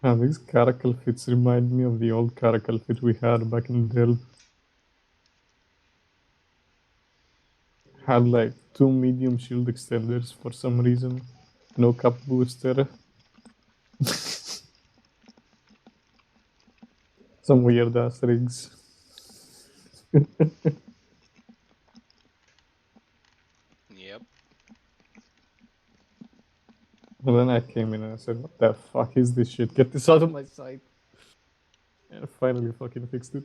These caracal fits remind me of the old caracal fit we had back in Dell. Had like two medium shield extenders for some reason. No cap booster. Some weird ass rigs. Yep. And then I came in and I said, what the fuck is this shit? Get this out of my sight. And I finally fucking fixed it.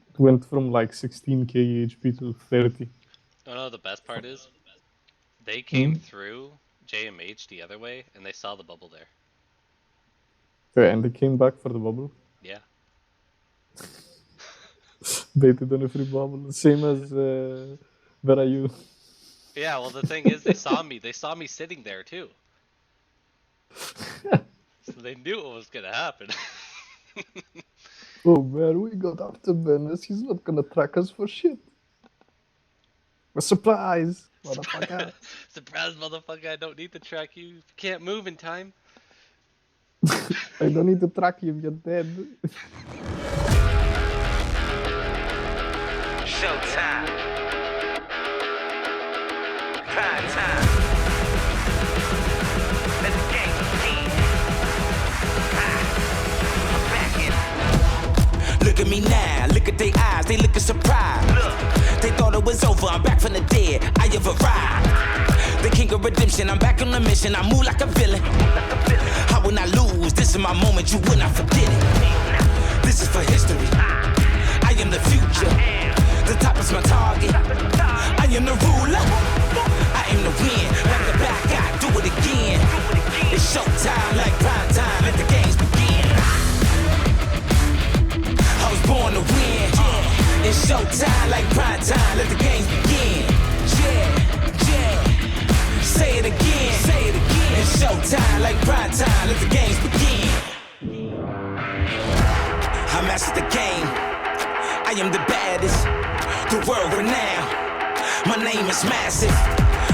It went from like 16k HP to 30. Oh no, the best part is they came through JMH the other way and they saw the bubble there. Okay, and they came back for the bubble. Yeah. Baited on a free bubble. Same as where are you? Yeah, well the thing is they saw me sitting there too. So they knew what was gonna happen. Oh man, we got after Menace. He's not gonna track us for shit. A surprise, motherfucker. Surprise, motherfucker, I don't need to track you. You can't move in time. I don't need to track you if you're dead. Showtime. Prime time. Let the game begin. I'm back in. Look at me now, look at their eyes, they looking surprised. Look. They thought it was over, I'm back from the dead, I have arrived. The king of redemption, I'm back on the mission, I move like a villain. I will not lose, this is my moment, you will not forget it. This is for history, I am the future. The top is my target, I am the ruler. I aim to win, back to back, I do it again. It's showtime like prime time, let the games begin. I was born to win. It's showtime like prime time, let the games begin. Say it again. It's showtime like prime time, let the games begin. I mastered the game. I am the baddest, the world renowned. My name is massive,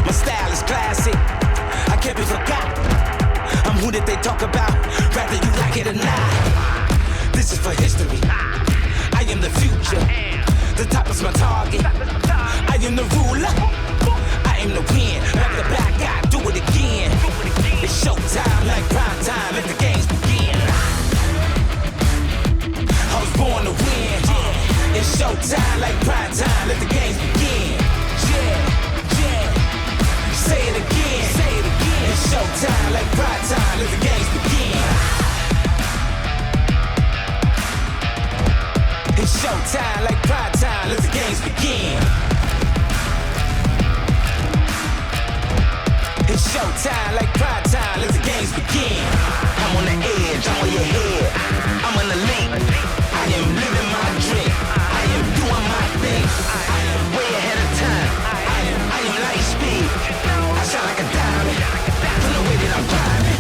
my style is classic. I can't be forgot. I'm who that they talk about, whether you like it or not. This is for history. I am the future. The top is my target. I am the ruler. I aim to win. Back to back, I do it again. It's showtime like prime time. Let the games begin. I was born to win. It's showtime like prime time. Let the games begin. Say it again. It's showtime like prime time. Let the games begin. It's showtime like prime time, let the games begin. It's showtime like prime time, let the games begin. I'm on the edge, I'm on your head, I'm on the link. I am living my dream, I am doing my thing. I am way ahead of time, I am light speed. I shine like a diamond, from the way that I'm driving.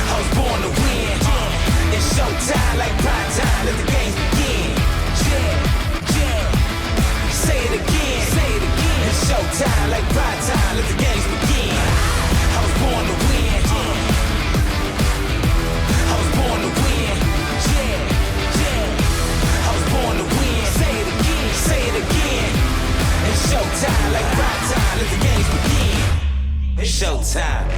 I was born to win. It's showtime like prime time, let the games begin. Say it again. It's showtime like prime time, let the games begin. I was born to win. I was born to win. I was born to win. Say it again. It's showtime like prime time, let the games begin. It's showtime.